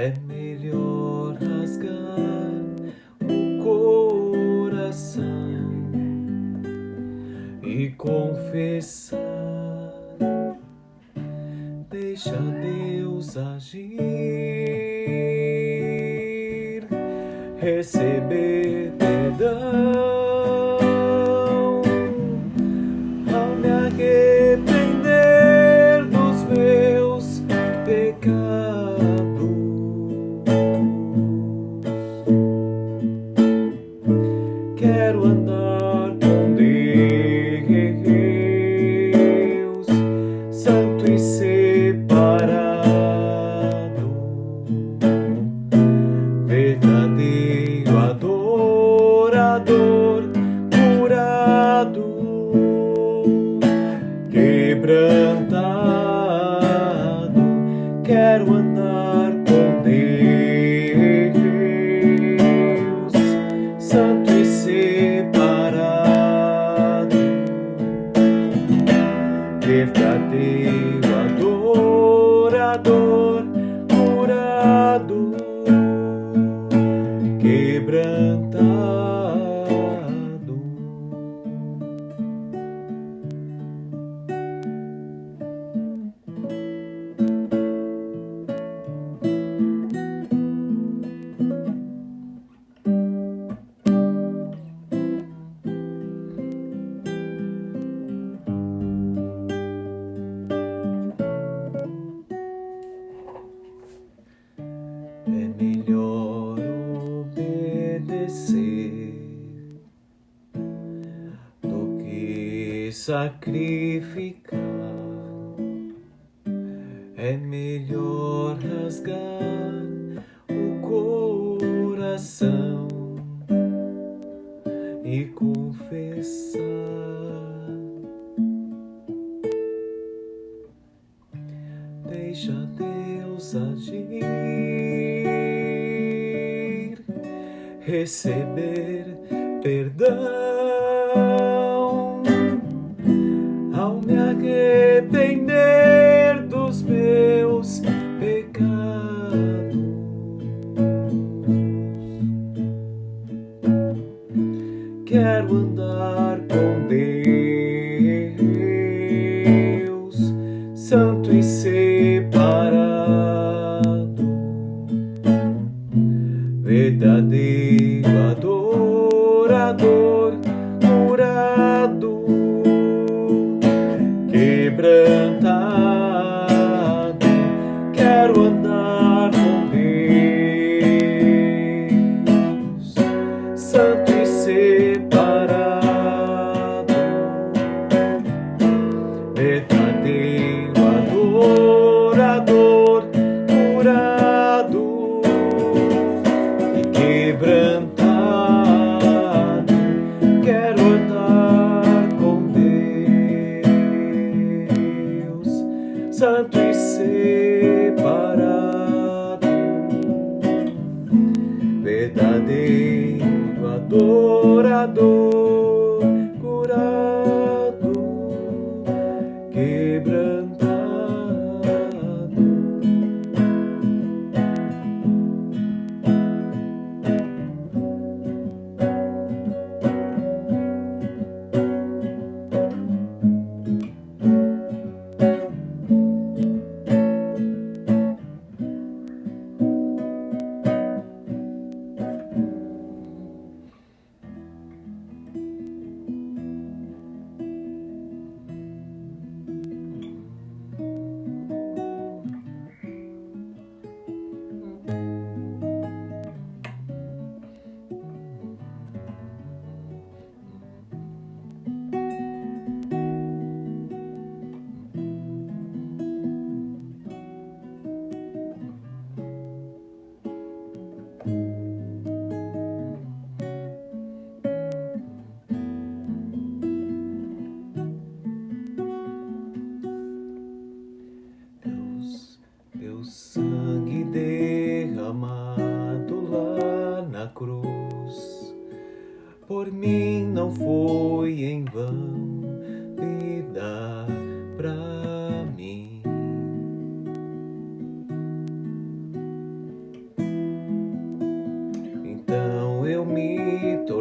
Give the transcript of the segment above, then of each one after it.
É melhor rasgar o coração e confessar. Deixa Deus agir, receber perdão. Ao me arrepender dos meus pecados, quero andar com Deus, santo e separado, verdadeiro adorador, curado, quebrantado. Quero andar com Deus, santo e separado, verdadeiro adorador, curado, quebrantado. É melhor obedecer do que sacrificar. É melhor rasgar o coração e confessar. Deixa Deus agir, receber perdão. Ao me arrepender dos meus pecados, quero andar com Deus, santo e separado, verdadeiro adorador, curado, quebrantado. Quero andar com Deus, santo e separado, verdadeiro adorador, curado e quebrantado. Quero andar com Deus, santo e separado, verdadeiro adorador, curado, quebrantado.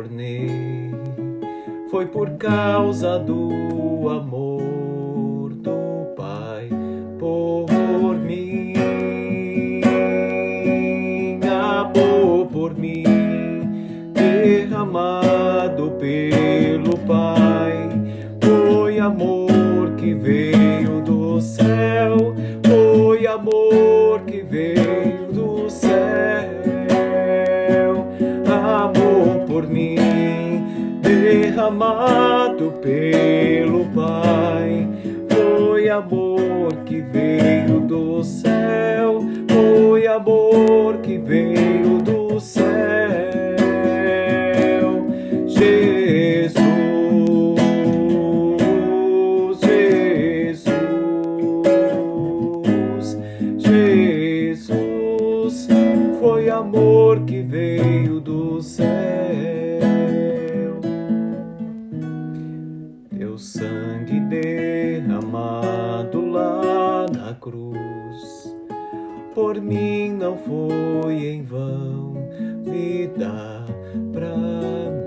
tornei. Foi por causa do amor do Pai por mim. Amor por mim, derramado pelo Pai. Foi amor que veio do céu. Foi amor que veio do céu. Amor por mim, derramado pelo Pai. Foi amor que veio do céu. Foi amor que veio do céu. Jesus, Jesus, Jesus, foi amor que veio do céu. Teu sangue derramado lá na cruz, por mim não foi em vão, vida pra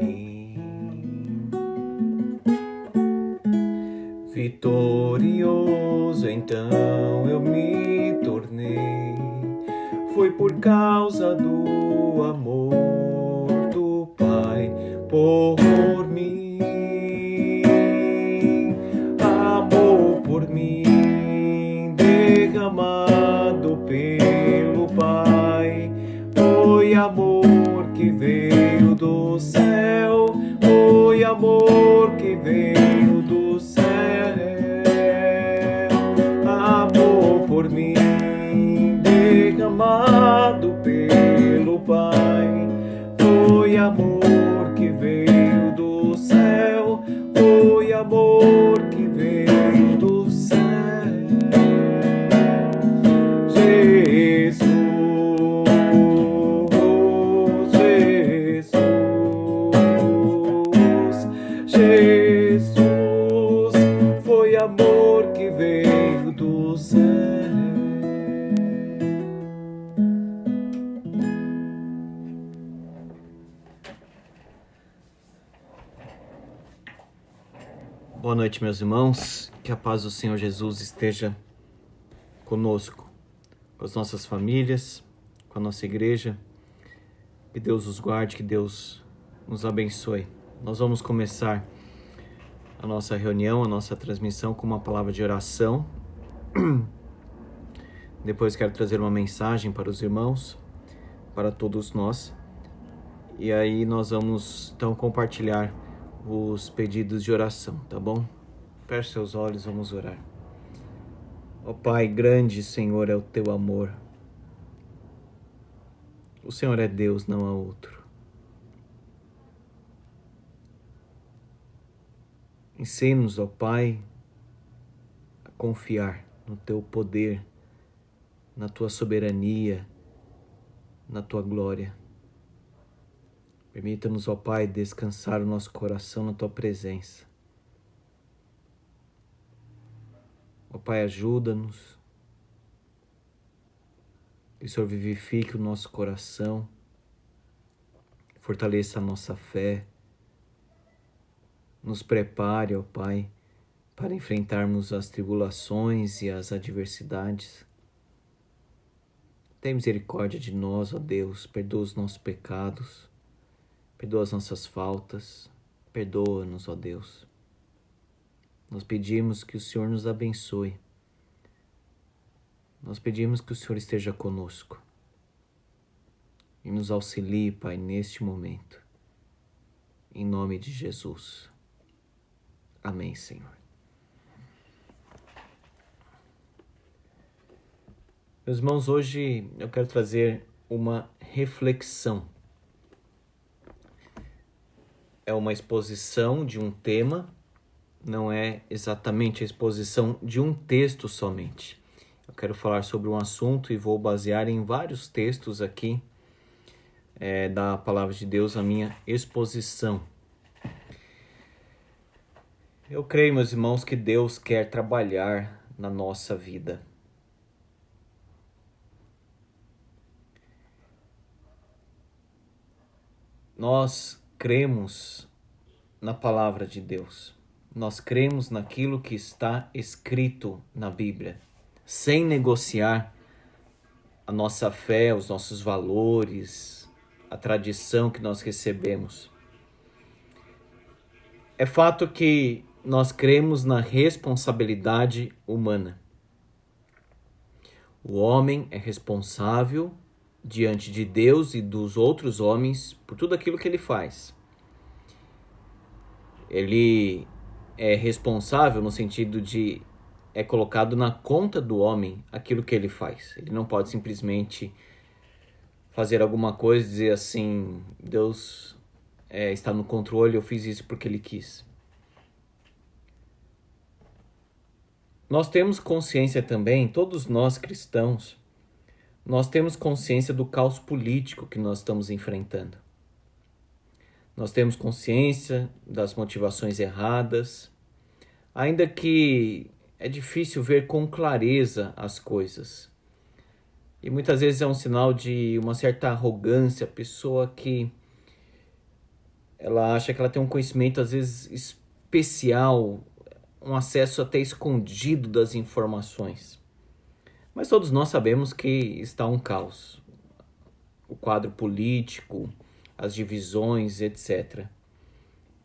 mim. Vitorioso então eu me tornei. Foi por causa do amor do Pai por mim. Amor por mim, derramado pelo Pai. Foi amor que veio do céu. Foi amor que veio do céu. Amor por mim, derramado pelo Pai. Foi amor que veio do céu. Foi amor que veio do céu. Jesus, Jesus, Jesus, foi amor que veio do céu. Boa noite, meus irmãos. Que a paz do Senhor Jesus esteja conosco, com as nossas famílias, com a nossa igreja. Que Deus os guarde, que Deus nos abençoe. Nós vamos começar a nossa reunião, a nossa transmissão com uma palavra de oração. Depois quero trazer uma mensagem para os irmãos, para todos nós. E aí nós vamos então compartilhar os pedidos de oração, tá bom? Feche seus olhos, vamos orar. Ó Pai, grande Senhor é o teu amor. O Senhor é Deus, não há outro. Ensina-nos, ó Pai, a confiar no teu poder, na tua soberania, na tua glória. Permita-nos, ó Pai, descansar o nosso coração na tua presença. Ó Pai, ajuda-nos. Que o Senhor vivifique o nosso coração, fortaleça a nossa fé, nos prepare, ó Pai, para enfrentarmos as tribulações e as adversidades. Tem misericórdia de nós, ó Deus, perdoa os nossos pecados, perdoa as nossas faltas, perdoa-nos, ó Deus. Nós pedimos que o Senhor nos abençoe. Nós pedimos que o Senhor esteja conosco e nos auxilie, Pai, neste momento. Em nome de Jesus. Amém, Senhor. Meus irmãos, hoje eu quero trazer uma reflexão. É uma exposição de um tema, não é exatamente a exposição de um texto somente. Eu quero falar sobre um assunto e vou basear em vários textos aqui da Palavra de Deus a minha exposição. Eu creio, meus irmãos, que Deus quer trabalhar na nossa vida. Nós cremos na palavra de Deus. Nós cremos naquilo que está escrito na Bíblia, sem negociar a nossa fé, os nossos valores, a tradição que nós recebemos. É fato que nós cremos na responsabilidade humana. O homem é responsável diante de Deus e dos outros homens por tudo aquilo que ele faz. Ele é responsável no sentido de é colocado na conta do homem aquilo que ele faz. Ele não pode simplesmente fazer alguma coisa e dizer assim, Deus está no controle, eu fiz isso porque ele quis. Nós temos consciência também, todos nós cristãos, nós temos consciência do caos político que nós estamos enfrentando. Nós temos consciência das motivações erradas, ainda que é difícil ver com clareza as coisas. E muitas vezes é um sinal de uma certa arrogância, a pessoa que ela acha que ela tem um conhecimento às vezes especial, um acesso até escondido das informações. Mas todos nós sabemos que está um caos. O quadro político, as divisões, etc.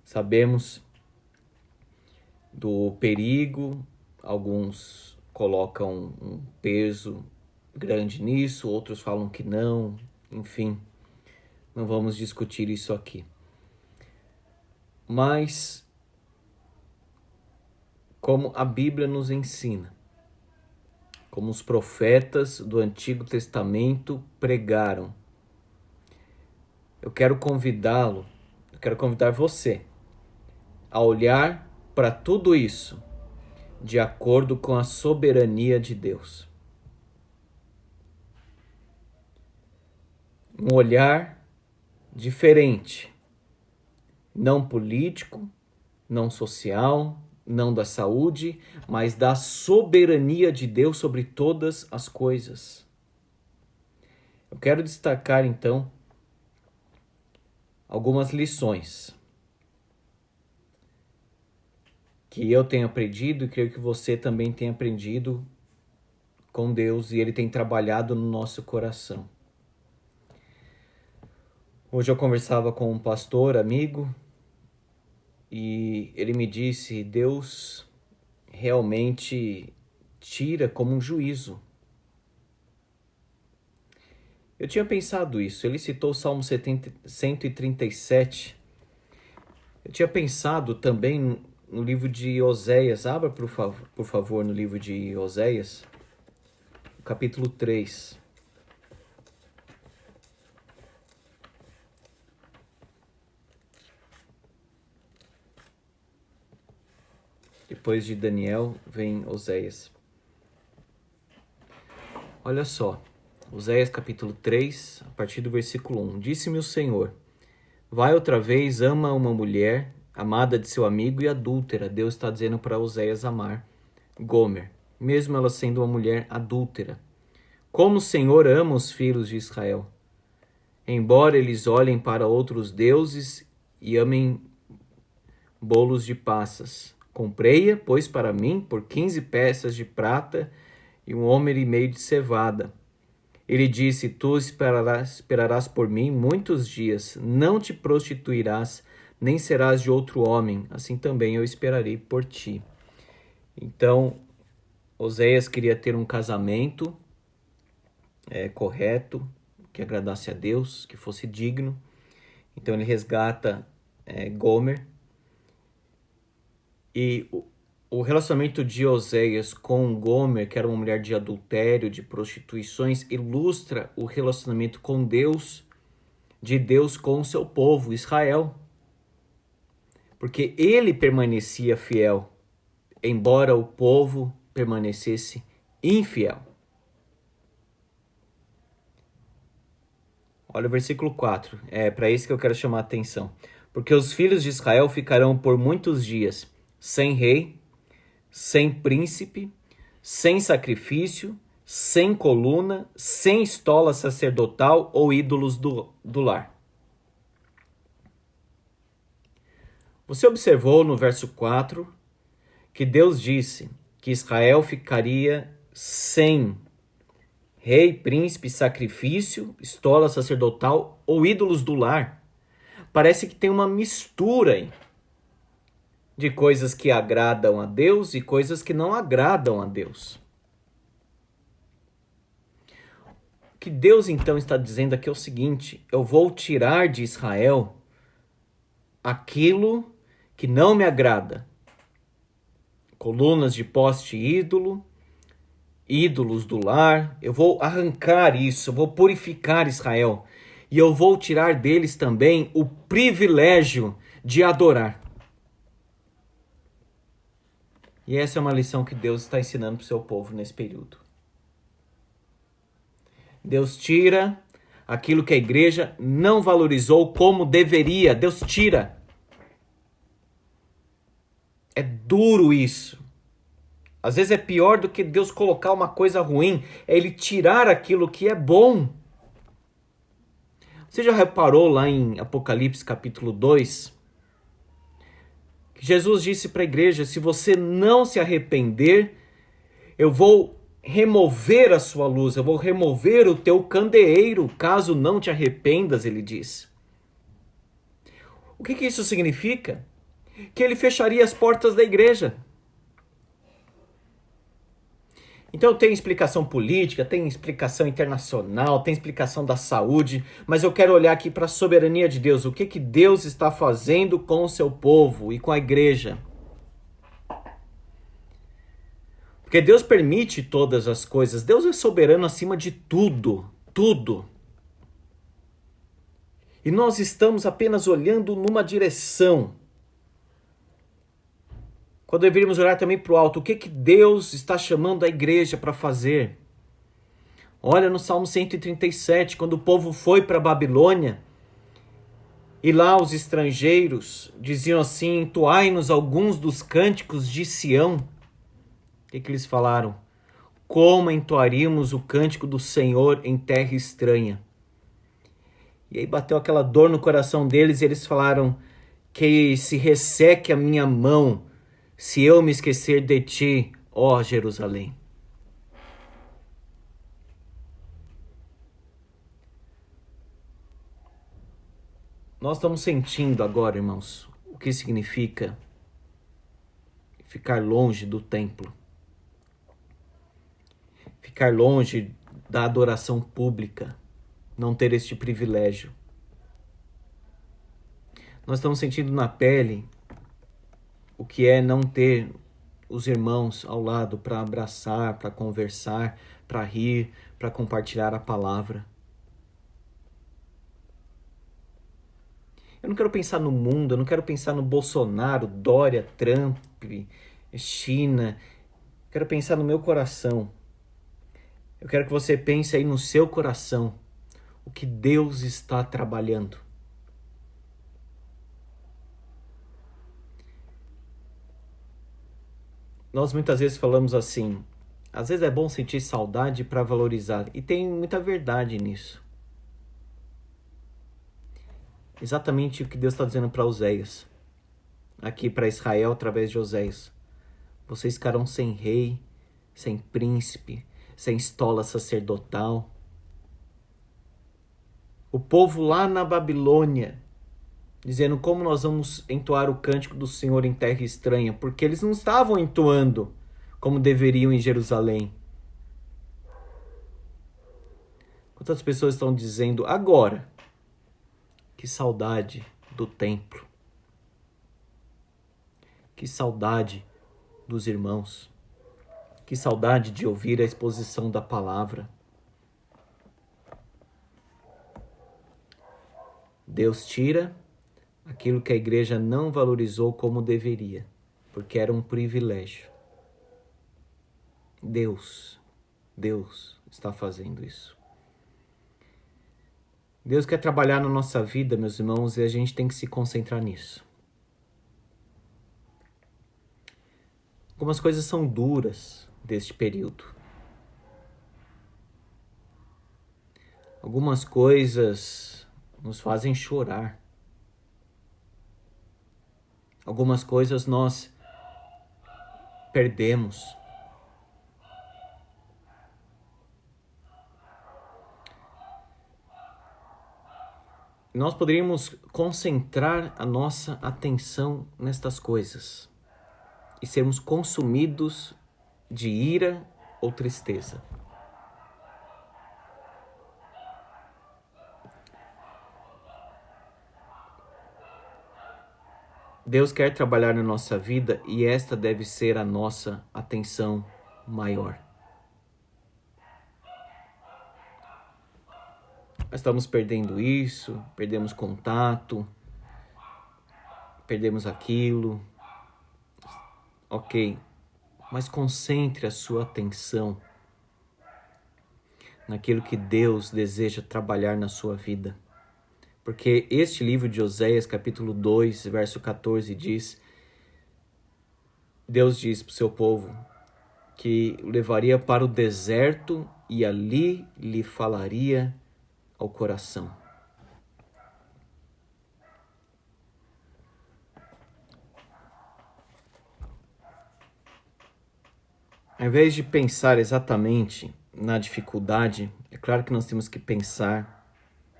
Sabemos do perigo, alguns colocam um peso grande nisso, outros falam que não, enfim, não vamos discutir isso aqui. Mas, como a Bíblia nos ensina, como os profetas do Antigo Testamento pregaram, eu quero convidar você a olhar para tudo isso de acordo com a soberania de Deus. Um olhar diferente, não político, não social, não da saúde, mas da soberania de Deus sobre todas as coisas. Eu quero destacar então algumas lições que eu tenho aprendido e creio que você também tem aprendido com Deus e Ele tem trabalhado no nosso coração. Hoje eu conversava com um pastor amigo e ele me disse, Deus realmente tira como um juízo. Eu tinha pensado isso, ele citou o Salmo 137. Eu tinha pensado também no livro de Oséias. Abra, por favor, no livro de Oséias, capítulo 3. Depois de Daniel, vem Oséias. Olha só, Oséias capítulo 3, a partir do versículo 1. Disse-me o Senhor, vai outra vez, ama uma mulher, amada de seu amigo e adúltera. Deus está dizendo para Oséias amar Gomer, mesmo ela sendo uma mulher adúltera. Como o Senhor ama os filhos de Israel, embora eles olhem para outros deuses e amem bolos de passas. Comprei-a, pois, para mim, por 15 peças de prata e 1,5 homens de cevada. Ele disse, tu esperarás por mim muitos dias, não te prostituirás, nem serás de outro homem, assim também eu esperarei por ti. Então, Oséias queria ter um casamento correto, que agradasse a Deus, que fosse digno. Então ele resgata Gomer. E o relacionamento de Oséias com Gomer, que era uma mulher de adultério, de prostituições, ilustra o relacionamento com Deus, de Deus com o seu povo, Israel. Porque ele permanecia fiel, embora o povo permanecesse infiel. Olha o versículo 4, é para isso que eu quero chamar a atenção. Porque os filhos de Israel ficarão por muitos dias sem rei, sem príncipe, sem sacrifício, sem coluna, sem estola sacerdotal ou ídolos do lar. Você observou no verso 4 que Deus disse que Israel ficaria sem rei, príncipe, sacrifício, estola sacerdotal ou ídolos do lar. Parece que tem uma mistura aí de coisas que agradam a Deus e coisas que não agradam a Deus. O que Deus então está dizendo aqui é o seguinte: eu vou tirar de Israel aquilo que não me agrada. Colunas de poste ídolo, ídolos do lar, eu vou arrancar isso, eu vou purificar Israel. E eu vou tirar deles também o privilégio de adorar. E essa é uma lição que Deus está ensinando para o seu povo nesse período. Deus tira aquilo que a igreja não valorizou como deveria. Deus tira. É duro isso. Às vezes é pior do que Deus colocar uma coisa ruim. É Ele tirar aquilo que é bom. Você já reparou lá em Apocalipse capítulo 2? Que Jesus disse para a igreja: se você não se arrepender, eu vou remover a sua luz, eu vou remover o teu candeeiro, caso não te arrependas, ele diz. O que isso significa? Que ele fecharia as portas da igreja. Então tem explicação política, tem explicação internacional, tem explicação da saúde, mas eu quero olhar aqui para a soberania de Deus. O que Deus está fazendo com o seu povo e com a igreja? Porque Deus permite todas as coisas. Deus é soberano acima de tudo. Tudo. E nós estamos apenas olhando numa direção. Quando deveríamos olhar também para o alto. O que Deus está chamando a igreja para fazer? Olha no Salmo 137, quando o povo foi para a Babilônia. E lá os estrangeiros diziam assim: entoai-nos alguns dos cânticos de Sião. O que eles falaram? Como entoaríamos o cântico do Senhor em terra estranha? E aí bateu aquela dor no coração deles e eles falaram: que se resseque a minha mão, se eu me esquecer de ti, ó Jerusalém. Nós estamos sentindo agora, irmãos, o que significa ficar longe do templo. Ficar longe da adoração pública, não ter este privilégio. Nós estamos sentindo na pele o que é não ter os irmãos ao lado para abraçar, para conversar, para rir, para compartilhar a palavra. Eu não quero pensar no mundo, eu não quero pensar no Bolsonaro, Dória, Trump, China. Eu quero pensar no meu coração. Eu quero que você pense aí no seu coração o que Deus está trabalhando. Nós muitas vezes falamos assim, às vezes é bom sentir saudade para valorizar, e tem muita verdade nisso. Exatamente o que Deus está dizendo para Oséias, aqui para Israel através de Oséias. Vocês ficarão sem rei, sem príncipe, sem estola sacerdotal. O povo lá na Babilônia, dizendo como nós vamos entoar o cântico do Senhor em terra estranha, porque eles não estavam entoando como deveriam em Jerusalém. Quantas pessoas estão dizendo agora, que saudade do templo, que saudade dos irmãos, que saudade de ouvir a exposição da palavra. Deus tira aquilo que a igreja não valorizou como deveria, porque era um privilégio. Deus está fazendo isso. Deus quer trabalhar na nossa vida, meus irmãos, e a gente tem que se concentrar nisso. Algumas coisas são duras deste período. Algumas coisas nos fazem chorar. Algumas coisas nós perdemos. Nós poderíamos concentrar a nossa atenção nestas coisas e sermos consumidos de ira ou tristeza. Deus quer trabalhar na nossa vida e esta deve ser a nossa atenção maior. Nós estamos perdendo isso, perdemos contato, perdemos aquilo. Ok, mas concentre a sua atenção naquilo que Deus deseja trabalhar na sua vida. Porque este livro de Oséias, capítulo 2, verso 14, diz, Deus diz para o seu povo que o levaria para o deserto e ali lhe falaria ao coração. Ao invés de pensar exatamente na dificuldade, é claro que nós temos que pensar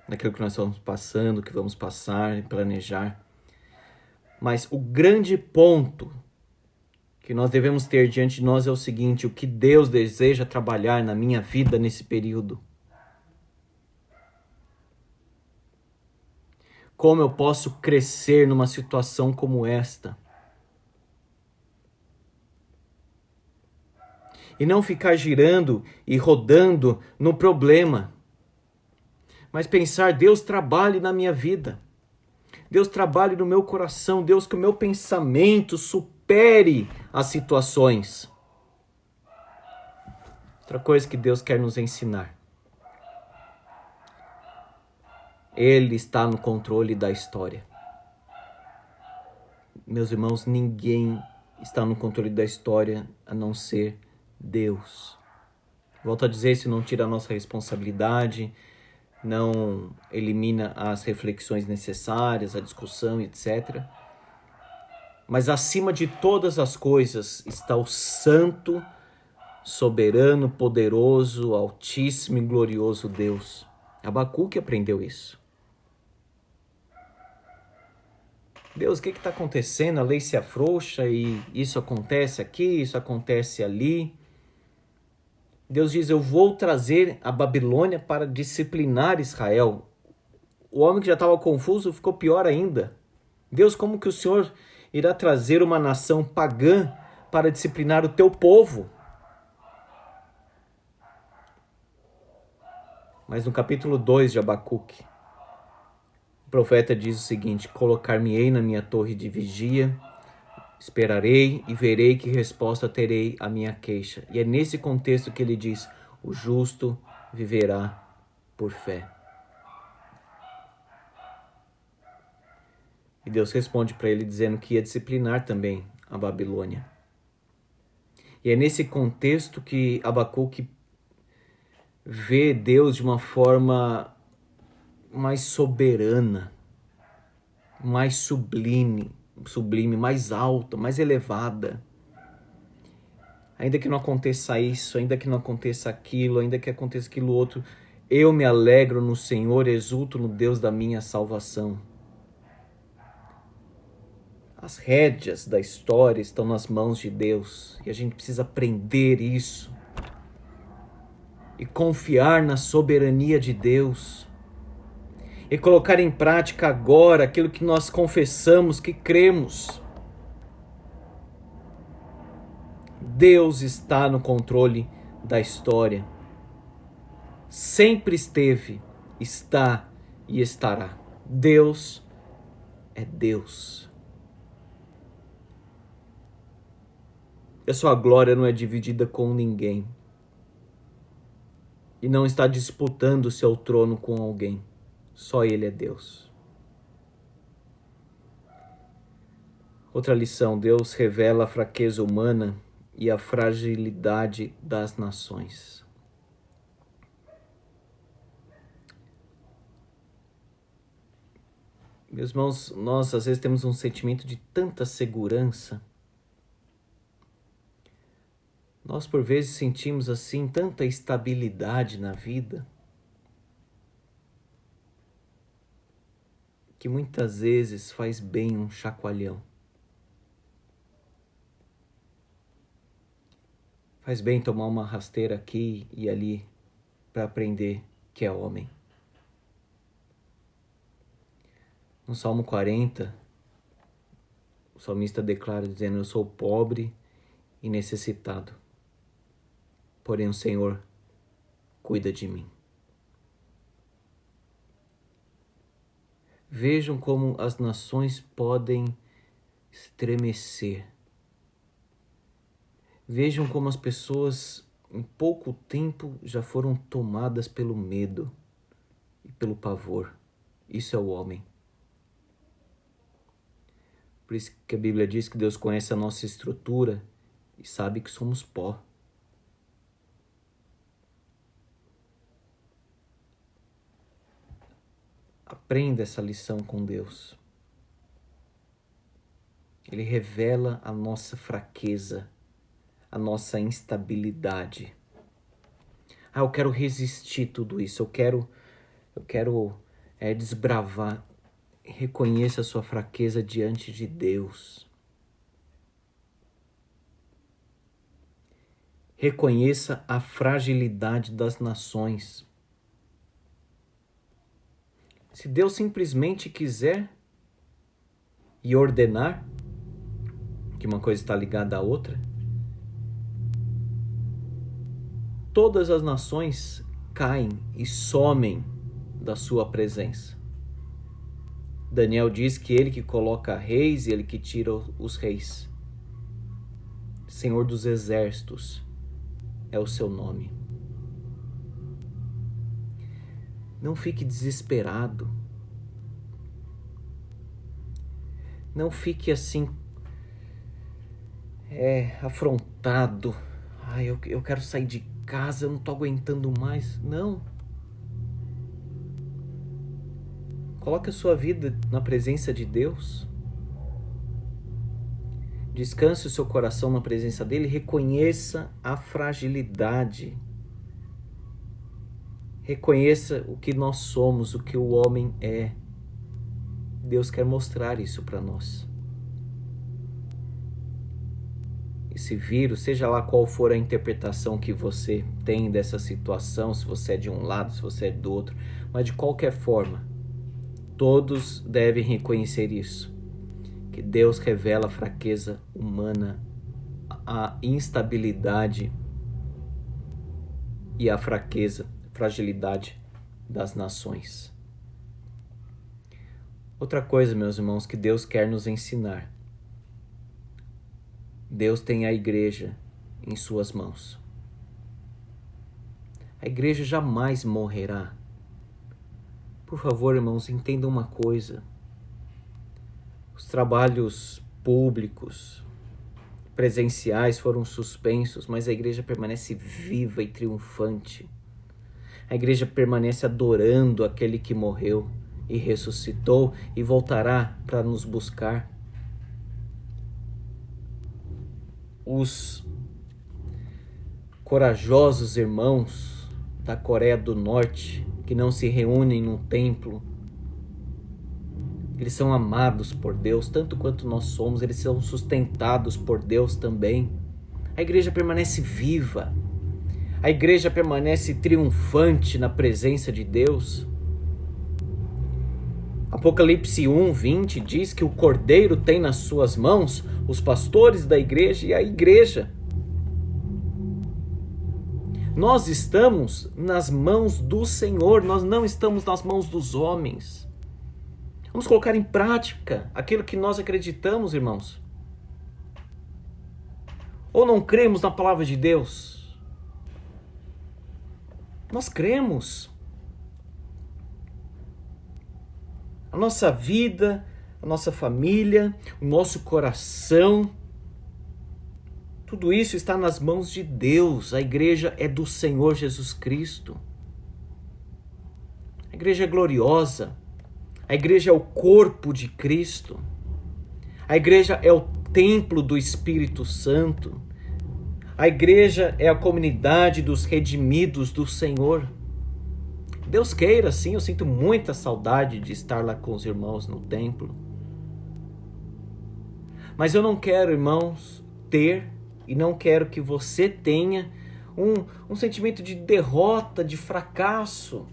naquilo que nós estamos passando, que vamos passar, planejar. Mas o grande ponto que nós devemos ter diante de nós é o seguinte: o que Deus deseja trabalhar na minha vida nesse período? Como eu posso crescer numa situação como esta? E não ficar girando e rodando no problema. Mas pensar, Deus trabalhe na minha vida. Deus trabalhe no meu coração. Deus, que o meu pensamento supere as situações. Outra coisa que Deus quer nos ensinar. Ele está no controle da história. Meus irmãos, ninguém está no controle da história a não ser Deus. Volto a dizer, isso não tira a nossa responsabilidade, não elimina as reflexões necessárias, a discussão, etc. Mas acima de todas as coisas está o santo, soberano, poderoso, altíssimo e glorioso Deus. Abacuque aprendeu isso. Deus, o que está acontecendo? A lei se afrouxa e isso acontece aqui, isso acontece ali. Deus diz, eu vou trazer a Babilônia para disciplinar Israel. O homem que já estava confuso ficou pior ainda. Deus, como que o Senhor irá trazer uma nação pagã para disciplinar o teu povo? Mas no capítulo 2 de Abacuque, o profeta diz o seguinte: colocar-me-ei na minha torre de vigia, esperarei e verei que resposta terei à minha queixa. E é nesse contexto que ele diz, o justo viverá por fé. E Deus responde para ele dizendo que ia disciplinar também a Babilônia. E é nesse contexto que Abacuque vê Deus de uma forma mais soberana, mais sublime, mais alta, mais elevada. Ainda que não aconteça isso, ainda que não aconteça aquilo, ainda que aconteça aquilo outro, eu me alegro no Senhor, exulto no Deus da minha salvação. As rédeas da história estão nas mãos de Deus e a gente precisa aprender isso e confiar na soberania de Deus e colocar em prática agora aquilo que nós confessamos que cremos. Deus está no controle da história. Sempre esteve, está e estará. Deus é Deus. A sua glória não é dividida com ninguém. E não está disputando o seu trono com alguém. Só Ele é Deus. Outra lição: Deus revela a fraqueza humana e a fragilidade das nações. Meus irmãos, nós às vezes temos um sentimento de tanta segurança. Nós por vezes sentimos assim tanta estabilidade na vida, que muitas vezes faz bem um chacoalhão. Faz bem tomar uma rasteira aqui e ali para aprender que é homem. No Salmo 40, o salmista declara dizendo: eu sou pobre e necessitado, porém o Senhor cuida de mim. Vejam como as nações podem estremecer. Vejam como as pessoas em pouco tempo já foram tomadas pelo medo e pelo pavor. Isso é o homem. Por isso que a Bíblia diz que Deus conhece a nossa estrutura e sabe que somos pó. Aprenda essa lição com Deus. Ele revela a nossa fraqueza, a nossa instabilidade. Eu quero resistir tudo isso, eu quero desbravar. Reconheça a sua fraqueza diante de Deus. Reconheça a fragilidade das nações. Se Deus simplesmente quiser e ordenar, que uma coisa está ligada à outra, todas as nações caem e somem da sua presença. Daniel diz que ele que coloca reis e ele que tira os reis. Senhor dos exércitos é o seu nome. Não fique desesperado. Não fique assim, afrontado. Eu quero sair de casa, eu não estou aguentando mais. Não. Coloque a sua vida na presença de Deus. Descanse o seu coração na presença dele. Reconheça a fragilidade. Reconheça o que nós somos, o que o homem é. Deus quer mostrar isso para nós. Esse vírus, seja lá qual for a interpretação que você tem dessa situação, se você é de um lado, se você é do outro, mas de qualquer forma, todos devem reconhecer isso, que Deus revela a fraqueza humana, a instabilidade e a fragilidade das nações. Outra coisa, meus irmãos, que Deus quer nos ensinar. Deus tem a igreja em suas mãos. A igreja jamais morrerá. Por favor, irmãos, entendam uma coisa. Os trabalhos públicos, presenciais foram suspensos, mas a igreja permanece viva e triunfante. A igreja permanece adorando aquele que morreu e ressuscitou e voltará para nos buscar. Os corajosos irmãos da Coreia do Norte, que não se reúnem num templo, eles são amados por Deus, tanto quanto nós somos, eles são sustentados por Deus também. A igreja permanece viva, a igreja permanece triunfante na presença de Deus. Apocalipse 1:20 diz que o Cordeiro tem nas suas mãos os pastores da igreja e a igreja. Nós estamos nas mãos do Senhor, nós não estamos nas mãos dos homens. Vamos colocar em prática aquilo que nós acreditamos, irmãos. Ou não cremos na palavra de Deus? Nós cremos. A nossa vida, a nossa família, o nosso coração, tudo isso está nas mãos de Deus. A igreja é do Senhor Jesus Cristo. A igreja é gloriosa. A igreja é o corpo de Cristo. A igreja é o templo do Espírito Santo. A igreja é a comunidade dos redimidos do Senhor. Deus queira, sim, eu sinto muita saudade de estar lá com os irmãos no templo. Mas eu não quero, irmãos, ter e não quero que você tenha um sentimento de derrota, de fracasso.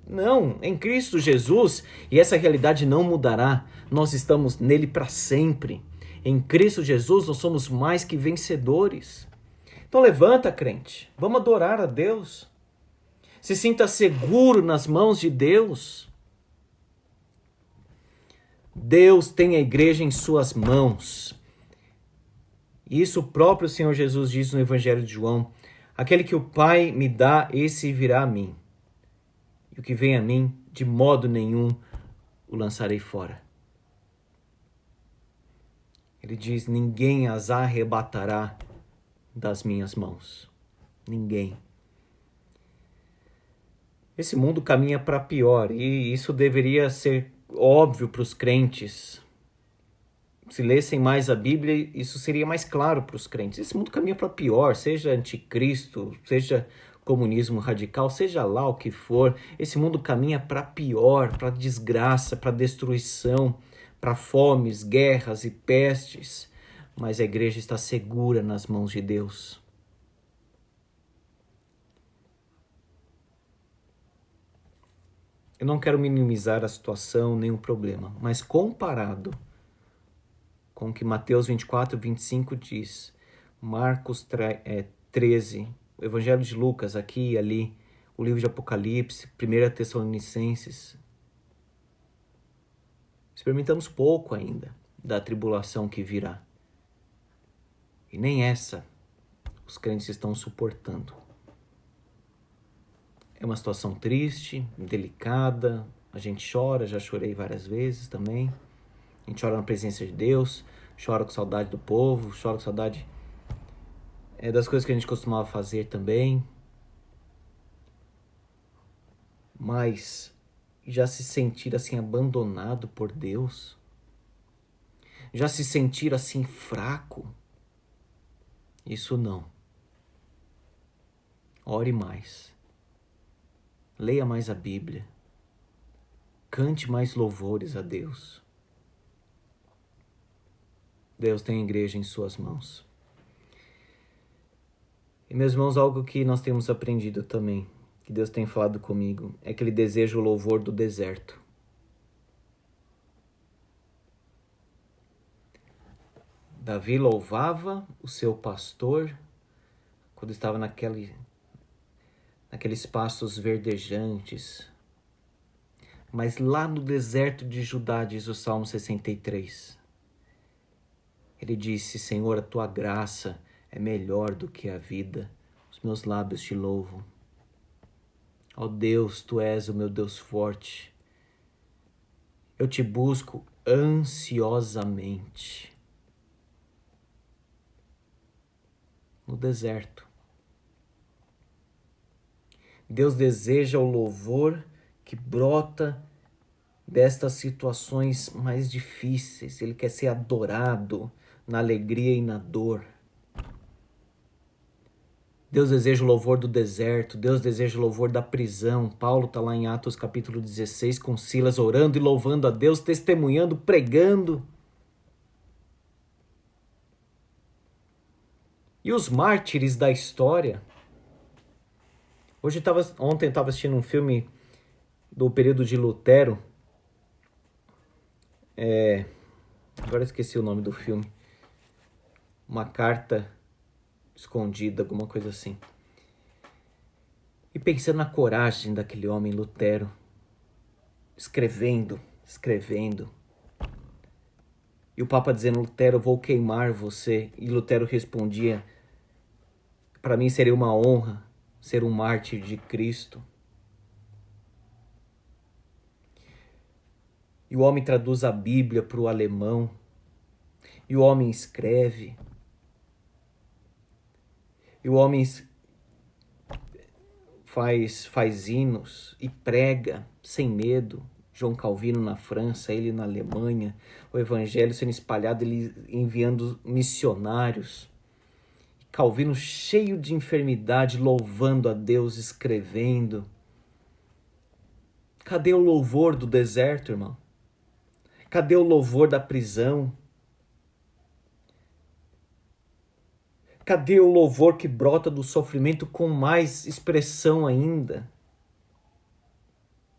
Não, em Cristo Jesus, e essa realidade não mudará, nós estamos nele para sempre. Em Cristo Jesus nós somos mais que vencedores. Então levanta, crente, vamos adorar a Deus. Se sinta seguro nas mãos de Deus. Deus tem a igreja em suas mãos. Isso o próprio Senhor Jesus diz no Evangelho de João. Aquele que o Pai me dá, esse virá a mim. E o que vem a mim, de modo nenhum o lançarei fora. Ele diz, ninguém as arrebatará das minhas mãos. Ninguém. Esse mundo caminha para pior e isso deveria ser óbvio para os crentes. Se lessem mais a Bíblia, isso seria mais claro para os crentes. Esse mundo caminha para pior, seja anticristo, seja comunismo radical, seja lá o que for. Esse mundo caminha para pior, para desgraça, para destruição, para fomes, guerras e pestes. Mas a igreja está segura nas mãos de Deus. Eu não quero minimizar a situação nem o problema, mas comparado com o que Mateus 24, 25 diz, Marcos 13, o Evangelho de Lucas aqui e ali, o livro de Apocalipse, 1 Tessalonicenses, experimentamos pouco ainda da tribulação que virá. E nem essa os crentes estão suportando. É uma situação triste, delicada, a gente chora, já chorei várias vezes também. A gente chora na presença de Deus, chora com saudade do povo, chora com saudade das coisas que a gente costumava fazer também. Mas já se sentir assim abandonado por Deus, já se sentir assim fraco, isso não. Ore mais. Leia mais a Bíblia. Cante mais louvores a Deus. Deus tem a igreja em suas mãos. E, meus irmãos, algo que nós temos aprendido também, que Deus tem falado comigo, é que Ele deseja o louvor do deserto. Davi louvava o seu pastor quando estava naqueles pastos verdejantes. Mas lá no deserto de Judá, diz o Salmo 63, ele disse, Senhor, a tua graça é melhor do que a vida. Os meus lábios te louvam. Ó Deus, tu és o meu Deus forte. Eu te busco ansiosamente. No deserto. Deus deseja o louvor que brota destas situações mais difíceis. Ele quer ser adorado na alegria e na dor. Deus deseja o louvor do deserto, Deus deseja o louvor da prisão. Paulo está lá em Atos capítulo 16 com Silas orando e louvando a Deus, testemunhando, pregando. E os mártires da história. Ontem eu estava assistindo um filme do período de Lutero. Agora eu esqueci o nome do filme. Uma carta escondida, alguma coisa assim. E pensando na coragem daquele homem, Lutero, escrevendo. E o Papa dizendo, Lutero, eu vou queimar você. E Lutero respondia, para mim seria uma honra ser um mártir de Cristo. E o homem traduz a Bíblia para o alemão. E o homem escreve. E o homem faz hinos e prega sem medo, João Calvino na França, ele na Alemanha, o evangelho sendo espalhado, ele enviando missionários. Calvino cheio de enfermidade, louvando a Deus, escrevendo. Cadê o louvor do deserto, irmão? Cadê o louvor da prisão? Cadê o louvor que brota do sofrimento com mais expressão ainda?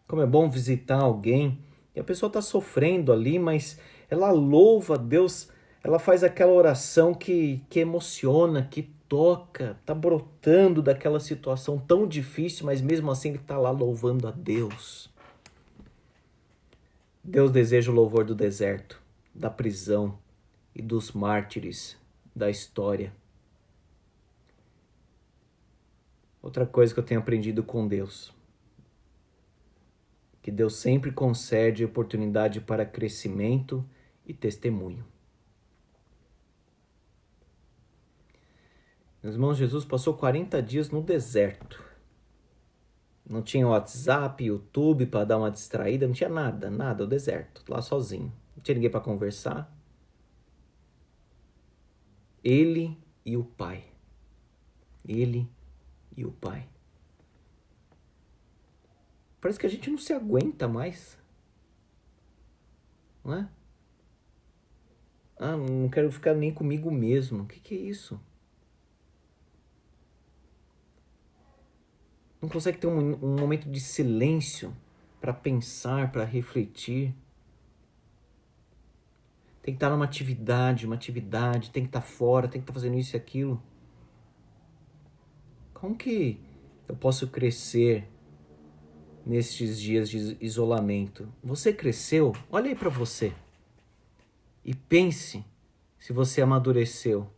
Como é bom visitar alguém e a pessoa está sofrendo ali, mas ela louva a Deus, ela faz aquela oração que emociona, que toca, está brotando daquela situação tão difícil, mas mesmo assim ele está lá louvando a Deus. Deus deseja o louvor do deserto, da prisão e dos mártires da história. Outra coisa que eu tenho aprendido com Deus, que Deus sempre concede oportunidade para crescimento e testemunho. Meus irmãos, Jesus passou 40 dias no deserto. Não tinha WhatsApp, YouTube para dar uma distraída, não tinha nada, o deserto, lá sozinho. Não tinha ninguém para conversar. Ele e o Pai. Ele e o Pai. Parece que a gente não se aguenta mais. Não é? Não quero ficar nem comigo mesmo. O que é isso? Não consegue ter um momento de silêncio para pensar, para refletir. Tem que estar numa atividade, tem que estar fora, tem que estar fazendo isso e aquilo. Como que eu posso crescer nestes dias de isolamento? Você cresceu? Olha aí para você e pense se você amadureceu.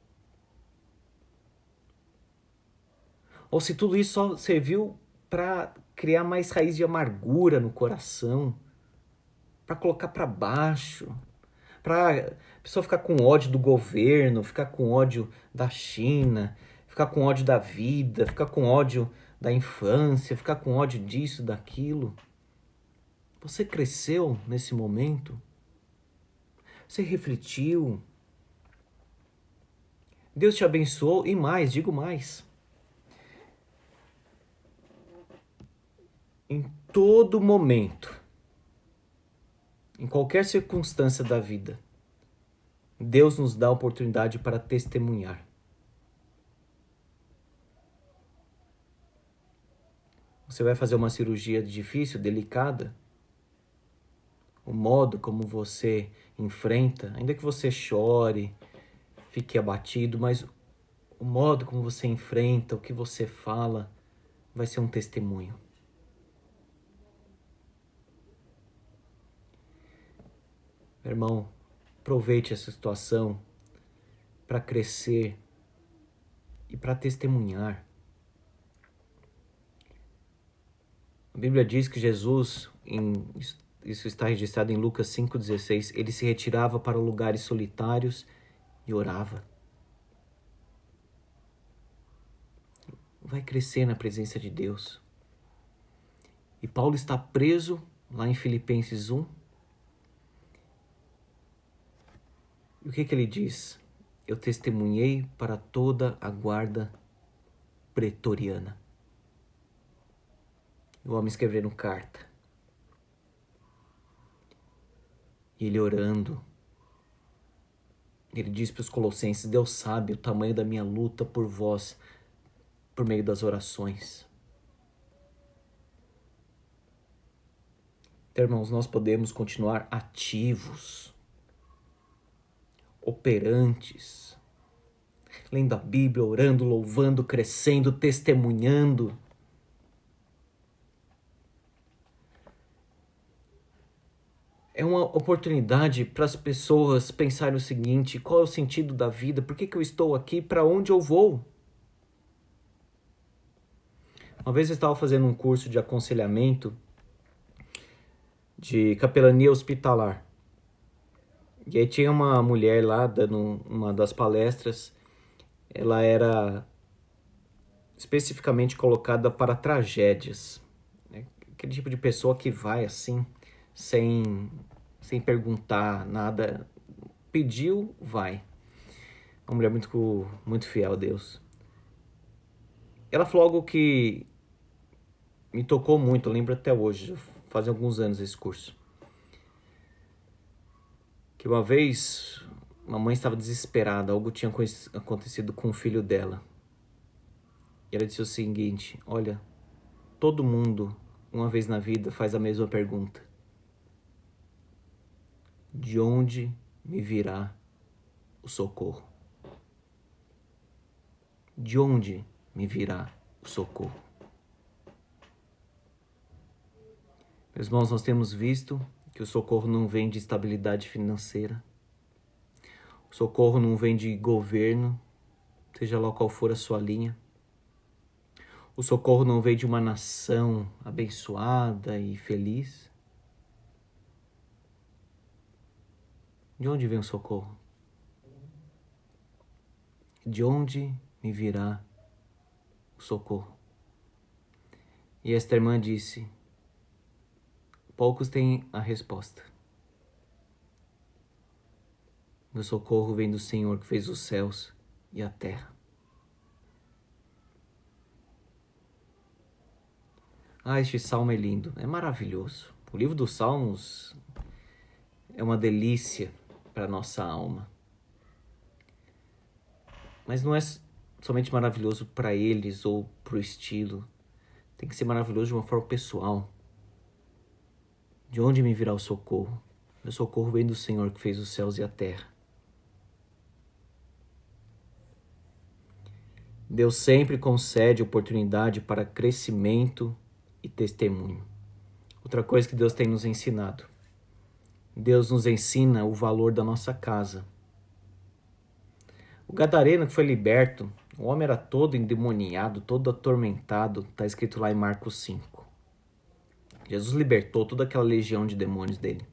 Ou se tudo isso só serviu para criar mais raiz de amargura no coração, para colocar para baixo, para a pessoa ficar com ódio do governo, ficar com ódio da China, ficar com ódio da vida, ficar com ódio da infância, ficar com ódio disso, daquilo. Você cresceu nesse momento? Você refletiu? Deus te abençoou e mais, digo mais. Em todo momento, em qualquer circunstância da vida, Deus nos dá a oportunidade para testemunhar. Você vai fazer uma cirurgia difícil, delicada? O modo como você enfrenta, ainda que você chore, fique abatido, mas o modo como você enfrenta, o que você fala, vai ser um testemunho. Meu irmão, aproveite essa situação para crescer e para testemunhar. A Bíblia diz que Jesus, isso está registrado em Lucas 5,16, ele se retirava para lugares solitários e orava. Vai crescer na presença de Deus. E Paulo está preso lá em Filipenses 1. E o que ele diz? Eu testemunhei para toda a guarda pretoriana. O homem escrevendo carta. E ele orando. Ele diz para os colossenses, Deus sabe o tamanho da minha luta por vós, por meio das orações. Então, irmãos, nós podemos continuar ativos, operantes, lendo a Bíblia, orando, louvando, crescendo, testemunhando. É uma oportunidade para as pessoas pensarem o seguinte, qual é o sentido da vida? Por que eu estou aqui? Para onde eu vou? Uma vez eu estava fazendo um curso de aconselhamento de capelania hospitalar. E aí tinha uma mulher lá dando uma das palestras. Ela era especificamente colocada para tragédias. Aquele tipo de pessoa que vai assim, sem perguntar nada. Pediu, vai. Uma mulher muito fiel a Deus. Ela falou algo que me tocou muito, eu lembro até hoje, faz alguns anos esse curso. Que uma vez, uma mãe estava desesperada, algo tinha acontecido com o filho dela. E ela disse o seguinte: olha, todo mundo, uma vez na vida, faz a mesma pergunta. De onde me virá o socorro? De onde me virá o socorro? Meus irmãos, nós temos visto que o socorro não vem de estabilidade financeira. O socorro não vem de governo, seja lá qual for a sua linha. O socorro não vem de uma nação abençoada e feliz. De onde vem o socorro? De onde me virá o socorro? E esta irmã disse: poucos têm a resposta. Meu socorro vem do Senhor que fez os céus e a terra. Este salmo é lindo, é maravilhoso. O livro dos Salmos é uma delícia para a nossa alma. Mas não é somente maravilhoso para eles ou para o estilo. Tem que ser maravilhoso de uma forma pessoal. De onde me virá o socorro? Meu socorro vem do Senhor que fez os céus e a terra. Deus sempre concede oportunidade para crescimento e testemunho. Outra coisa que Deus tem nos ensinado. Deus nos ensina o valor da nossa casa. O gadareno que foi liberto, o homem era todo endemoniado, todo atormentado, está escrito lá em Marcos 5. Jesus libertou toda aquela legião de demônios dele.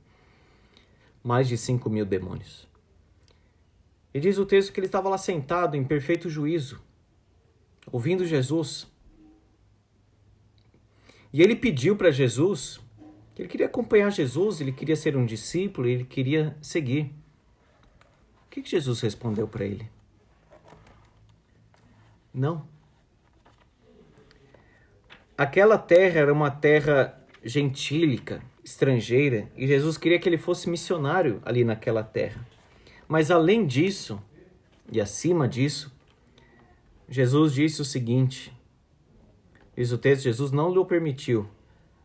Mais de 5.000 demônios. E diz o texto que ele estava lá sentado em perfeito juízo, ouvindo Jesus. E ele pediu para Jesus, que ele queria acompanhar Jesus, ele queria ser um discípulo, ele queria seguir. O que Jesus respondeu para ele? Não. Aquela terra era uma terra gentílica, estrangeira, e Jesus queria que ele fosse missionário ali naquela terra. Mas além disso, e acima disso, Jesus disse o seguinte, diz o texto, Jesus não lhe o permitiu,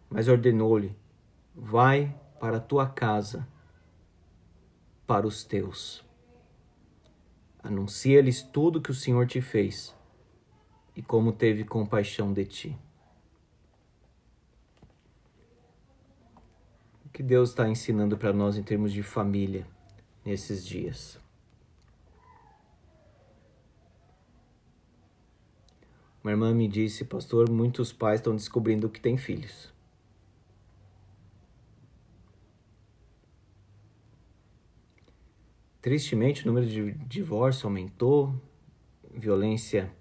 mas ordenou-lhe: vai para a tua casa, para os teus. Anuncia-lhes tudo que o Senhor te fez e como teve compaixão de ti. O que Deus está ensinando para nós em termos de família nesses dias? Uma irmã me disse: pastor, muitos pais estão descobrindo que têm filhos. Tristemente, o número de divórcio aumentou, violência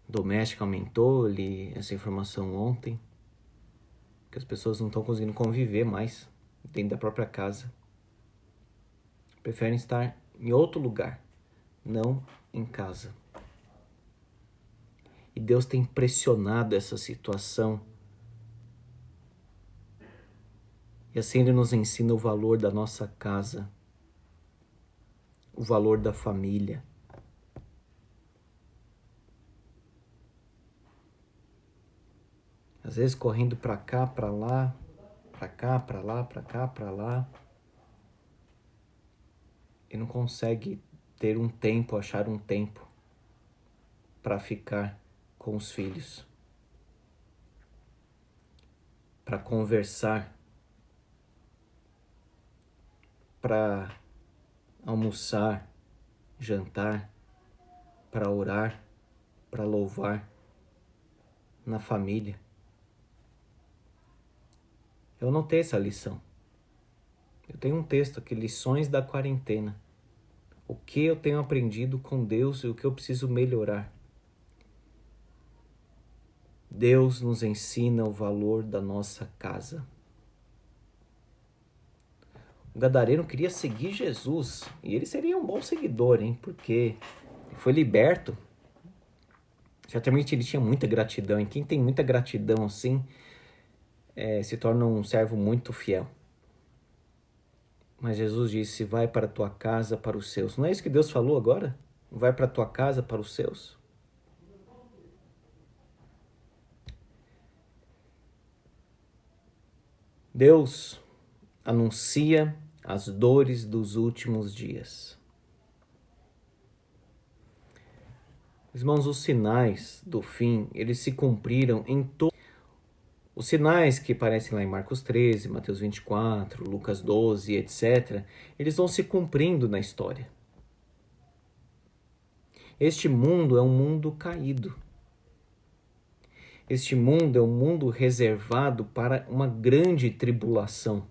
doméstica aumentou, eu li essa informação ontem, que as pessoas não estão conseguindo conviver mais dentro da própria casa. Preferem estar em outro lugar, não em casa. E Deus tem pressionado essa situação. E assim Ele nos ensina o valor da nossa casa, o valor da família. Às vezes correndo para cá, para lá, para cá, para lá, para cá, para lá. E não consegue ter um tempo, achar um tempo para ficar com os filhos, para conversar, para almoçar, jantar, para orar, para louvar na família. Eu não tenho essa lição. Eu tenho um texto aqui, lições da quarentena. O que eu tenho aprendido com Deus e o que eu preciso melhorar. Deus nos ensina o valor da nossa casa. O gadareno queria seguir Jesus. E ele seria um bom seguidor, hein? Porque foi liberto. Certamente ele tinha muita gratidão. E quem tem muita gratidão assim, se torna um servo muito fiel. Mas Jesus disse, vai para a tua casa, para os seus. Não é isso que Deus falou agora? Vai para a tua casa, para os seus. Deus anuncia as dores dos últimos dias. Irmãos, os sinais do fim, eles se cumpriram em todos. Os sinais que aparecem lá em Marcos 13, Mateus 24, Lucas 12, etc., eles vão se cumprindo na história. Este mundo é um mundo caído. Este mundo é um mundo reservado para uma grande tribulação.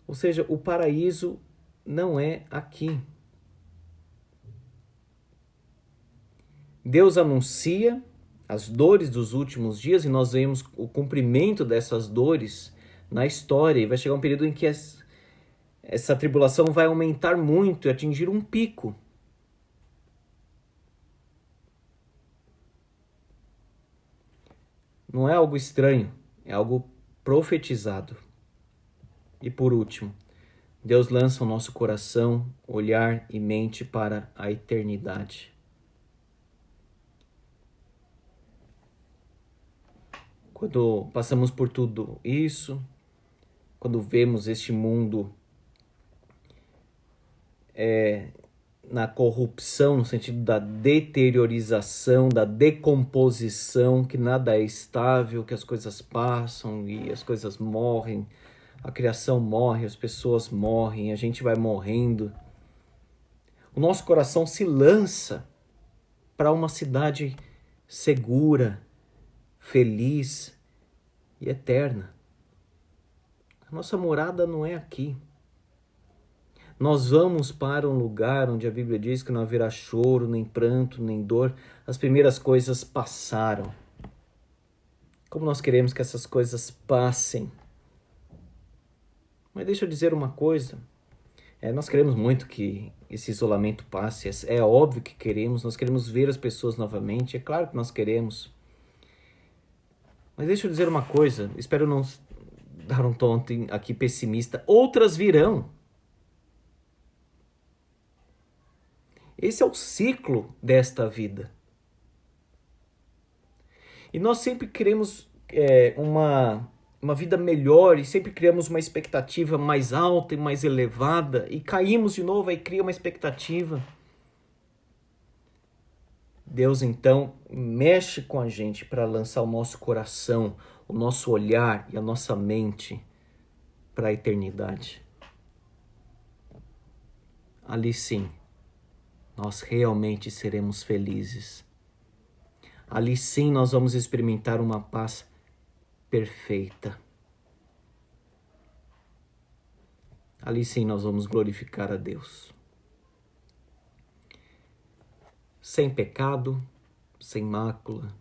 Ou seja, o paraíso não é aqui. Deus anuncia as dores dos últimos dias e nós vemos o cumprimento dessas dores na história. E vai chegar um período em que essa tribulação vai aumentar muito e atingir um pico. Não é algo estranho, é algo profetizado. E por último, Deus lança o nosso coração, olhar e mente para a eternidade. Quando passamos por tudo isso, quando vemos este mundo na corrupção, no sentido da deteriorização, da decomposição, que nada é estável, que as coisas passam e as coisas morrem, a criação morre, as pessoas morrem, a gente vai morrendo. O nosso coração se lança para uma cidade segura, feliz e eterna. A nossa morada não é aqui. Nós vamos para um lugar onde a Bíblia diz que não haverá choro, nem pranto, nem dor. As primeiras coisas passaram. Como nós queremos que essas coisas passem. Mas deixa eu dizer uma coisa. Nós queremos muito que esse isolamento passe. É óbvio que queremos. Nós queremos ver as pessoas novamente. É claro que nós queremos. Mas deixa eu dizer uma coisa. Espero não dar um tom aqui pessimista. Outras virão. Esse é o ciclo desta vida. E nós sempre queremos uma vida melhor e sempre criamos uma expectativa mais alta e mais elevada e caímos de novo, aí cria uma expectativa. Deus então mexe com a gente para lançar o nosso coração, o nosso olhar e a nossa mente para a eternidade. Ali sim, nós realmente seremos felizes. Ali sim nós vamos experimentar uma paz perfeita. Ali sim nós vamos glorificar a Deus. Sem pecado, sem mácula,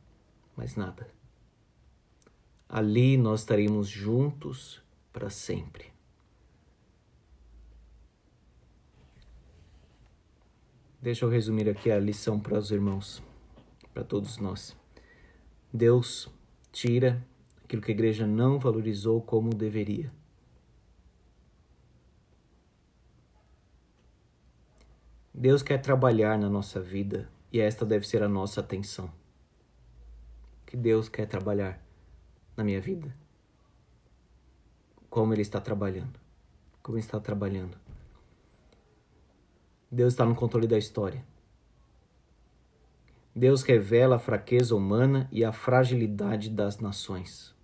mais nada. Ali nós estaremos juntos para sempre. Deixa eu resumir aqui a lição para os irmãos, para todos nós. Deus tira aquilo que a igreja não valorizou como deveria. Deus quer trabalhar na nossa vida e esta deve ser a nossa atenção. Que Deus quer trabalhar na minha vida. Como Ele está trabalhando. Como Ele está trabalhando. Deus está no controle da história. Deus revela a fraqueza humana e a fragilidade das nações.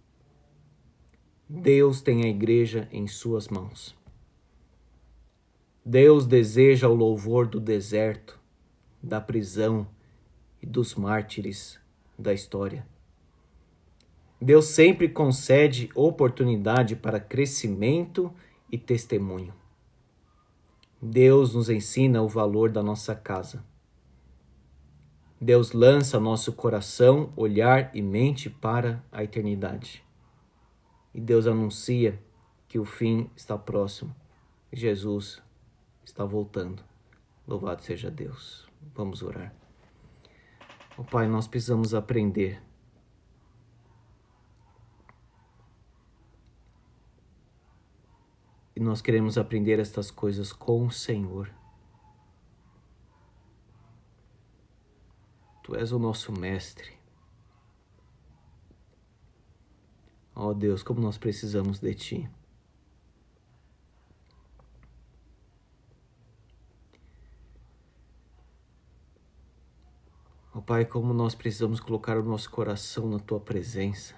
Deus tem a igreja em suas mãos. Deus deseja o louvor do deserto, da prisão e dos mártires da história. Deus sempre concede oportunidade para crescimento e testemunho. Deus nos ensina o valor da nossa casa. Deus lança nosso coração, olhar e mente para a eternidade. E Deus anuncia que o fim está próximo. Jesus está voltando. Louvado seja Deus. Vamos orar. Ó Pai, nós precisamos aprender. E nós queremos aprender estas coisas com o Senhor. Tu és o nosso mestre. Ó Deus, como nós precisamos de Ti. Ó Pai, como nós precisamos colocar o nosso coração na Tua presença.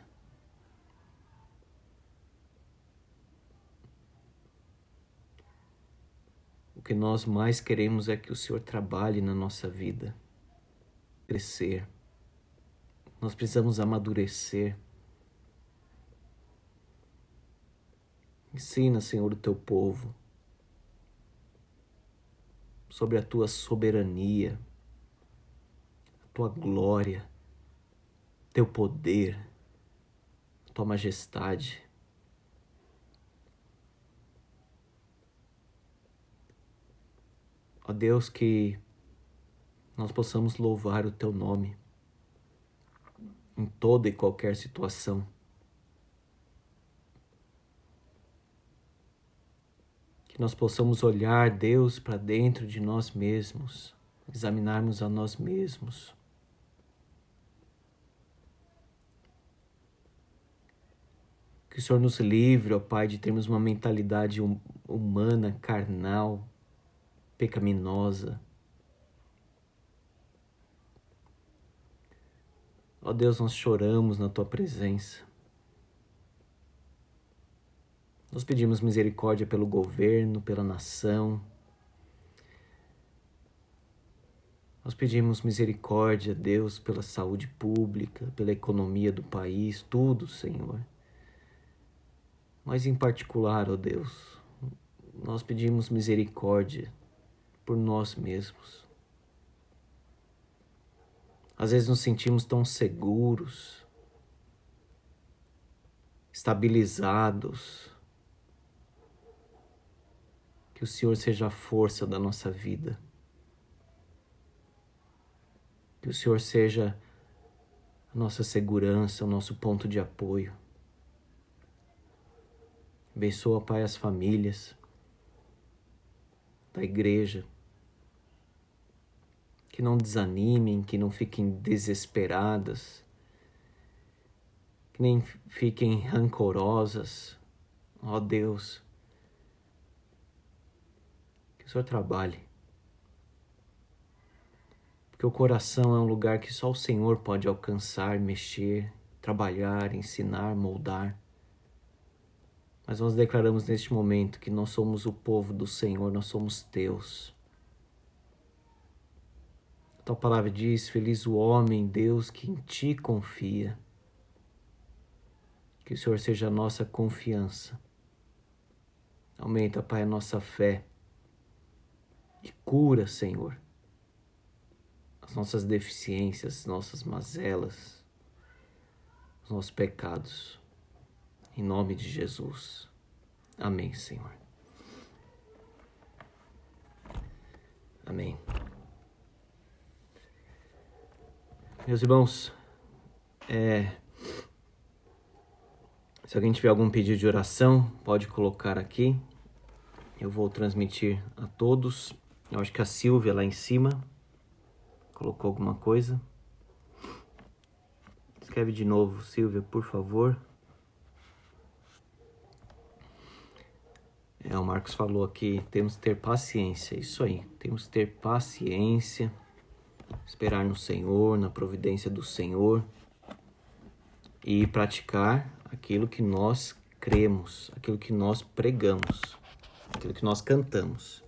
O que nós mais queremos é que o Senhor trabalhe na nossa vida. Crescer. Nós precisamos amadurecer. Ensina, Senhor, o Teu povo sobre a Tua soberania, a Tua glória, Teu poder, Tua majestade. Ó Deus, que nós possamos louvar o Teu nome em toda e qualquer situação. Que nós possamos olhar, Deus, para dentro de nós mesmos, examinarmos a nós mesmos. Que o Senhor nos livre, ó Pai, de termos uma mentalidade humana, carnal, pecaminosa. Ó Deus, nós choramos na Tua presença. Nós pedimos misericórdia pelo governo, pela nação. Nós pedimos misericórdia, Deus, pela saúde pública, pela economia do país, tudo, Senhor. Mas em particular, ó Deus, nós pedimos misericórdia por nós mesmos. Às vezes nos sentimos tão seguros, estabilizados. Que o Senhor seja a força da nossa vida. Que o Senhor seja a nossa segurança, o nosso ponto de apoio. Abençoa, Pai, as famílias da igreja. Que não desanimem, que não fiquem desesperadas, que nem fiquem rancorosas. Ó Deus, que o Senhor trabalhe. Porque o coração é um lugar que só o Senhor pode alcançar, mexer, trabalhar, ensinar, moldar. Mas nós declaramos neste momento que nós somos o povo do Senhor, nós somos teus. A tua palavra diz: feliz o homem, Deus, que em Ti confia. Que o Senhor seja a nossa confiança. Aumenta, Pai, a nossa fé. E cura, Senhor, as nossas deficiências, as nossas mazelas, os nossos pecados. Em nome de Jesus. Amém, Senhor. Amém. Meus irmãos, se alguém tiver algum pedido de oração, pode colocar aqui. Eu vou transmitir a todos. Eu acho que a Silvia lá em cima colocou alguma coisa. Escreve de novo, Silvia, por favor. O Marcos falou aqui, temos que ter paciência. Isso aí, temos que ter paciência. Esperar no Senhor, na providência do Senhor. E praticar aquilo que nós cremos, aquilo que nós pregamos, aquilo que nós cantamos.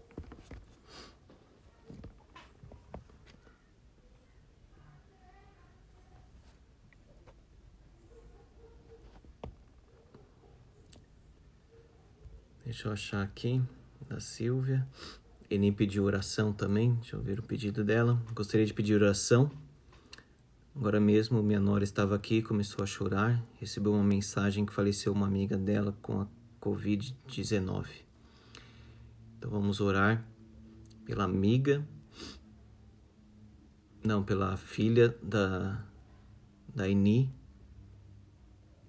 Deixa eu achar aqui, da Silvia. Eni pediu oração também, deixa eu ver o pedido dela. Gostaria de pedir oração. Agora mesmo minha nora estava aqui e começou a chorar, recebeu uma mensagem que faleceu uma amiga dela com a Covid-19. Então vamos orar pela amiga, não, pela filha da Eni,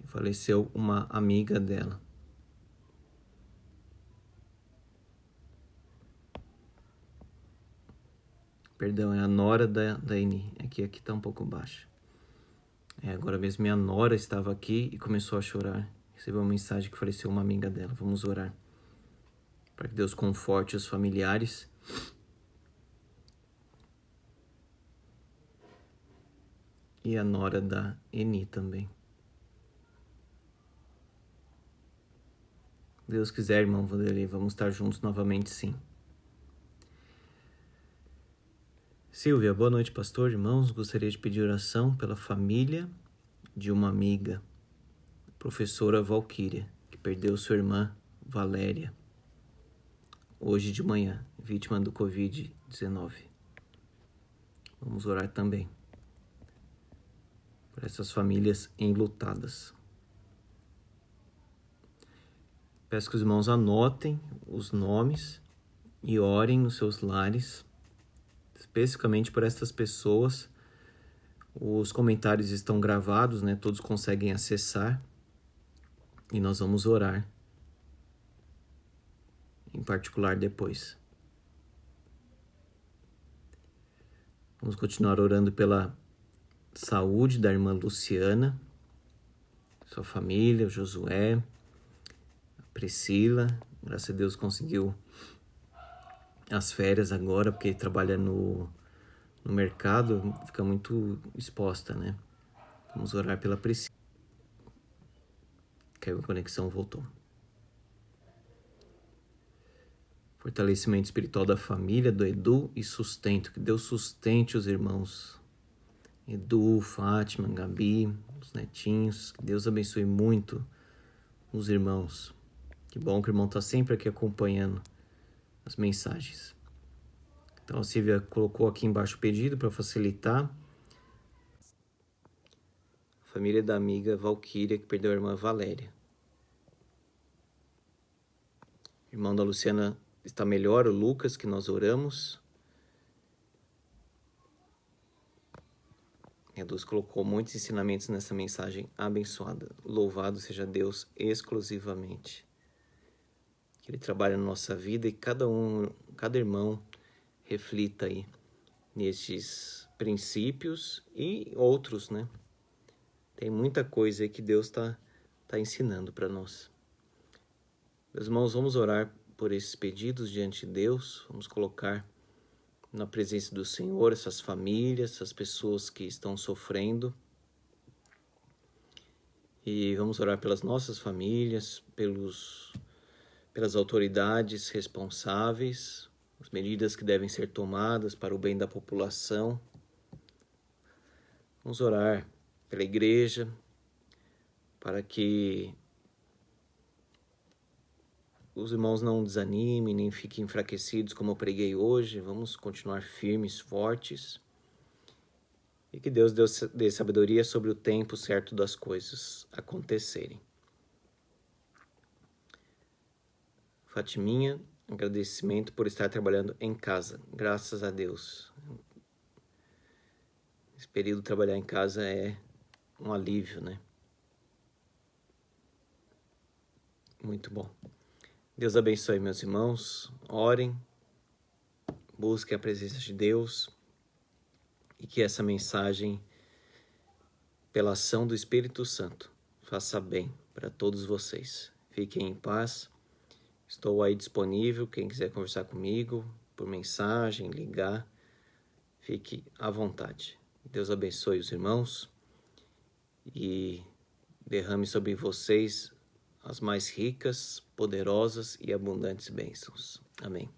faleceu uma amiga dela. Perdão, é a nora da Eni. Aqui tá um pouco baixo. Agora mesmo minha nora estava aqui e começou a chorar. Recebeu uma mensagem que faleceu uma amiga dela. Vamos orar para que Deus conforte os familiares. E a nora da Eni também. Deus quiser, irmão Vanderlei, vamos estar juntos novamente, sim. Silvia, boa noite, pastor, irmãos. Gostaria de pedir oração pela família de uma amiga, professora Valquíria, que perdeu sua irmã Valéria, hoje de manhã, vítima do Covid-19. Vamos orar também por essas famílias enlutadas. Peço que os irmãos anotem os nomes e orem nos seus lares, especificamente por estas pessoas. Os comentários estão gravados, né? Todos conseguem acessar. E nós vamos orar em particular depois. Vamos continuar orando pela saúde da irmã Luciana, sua família, o Josué, a Priscila. Graças a Deus conseguiu as férias agora, porque trabalha no mercado, fica muito exposta, né? Vamos orar pela Priscila. Caiu a conexão, voltou. Fortalecimento espiritual da família, do Edu e sustento. Que Deus sustente os irmãos. Edu, Fátima, Gabi, os netinhos. Que Deus abençoe muito os irmãos. Que bom que o irmão está sempre aqui acompanhando as mensagens. Então a Silvia colocou aqui embaixo o pedido para facilitar. A família da amiga Valquíria, que perdeu a irmã Valéria. O irmão da Luciana está melhor, o Lucas, que nós oramos. A Deus colocou muitos ensinamentos nessa mensagem abençoada. Louvado seja Deus exclusivamente. Que Ele trabalhe na nossa vida e cada irmão reflita aí nesses princípios e outros, né? Tem muita coisa aí que Deus está ensinando para nós. Meus irmãos, vamos orar por esses pedidos diante de Deus. Vamos colocar na presença do Senhor essas famílias, essas pessoas que estão sofrendo. E vamos orar pelas nossas famílias, pelas autoridades responsáveis, as medidas que devem ser tomadas para o bem da população. Vamos orar pela igreja, para que os irmãos não desanimem, nem fiquem enfraquecidos como eu preguei hoje. Vamos continuar firmes, fortes. E que Deus dê sabedoria sobre o tempo certo das coisas acontecerem. Fatiminha, agradecimento por estar trabalhando em casa. Graças a Deus. Esse período de trabalhar em casa é um alívio, né? Muito bom. Deus abençoe meus irmãos. Orem. Busquem a presença de Deus. E que essa mensagem, pela ação do Espírito Santo, faça bem para todos vocês. Fiquem em paz. Estou aí disponível. Quem quiser conversar comigo, por mensagem, ligar, fique à vontade. Deus abençoe os irmãos e derrame sobre vocês as mais ricas, poderosas e abundantes bênçãos. Amém.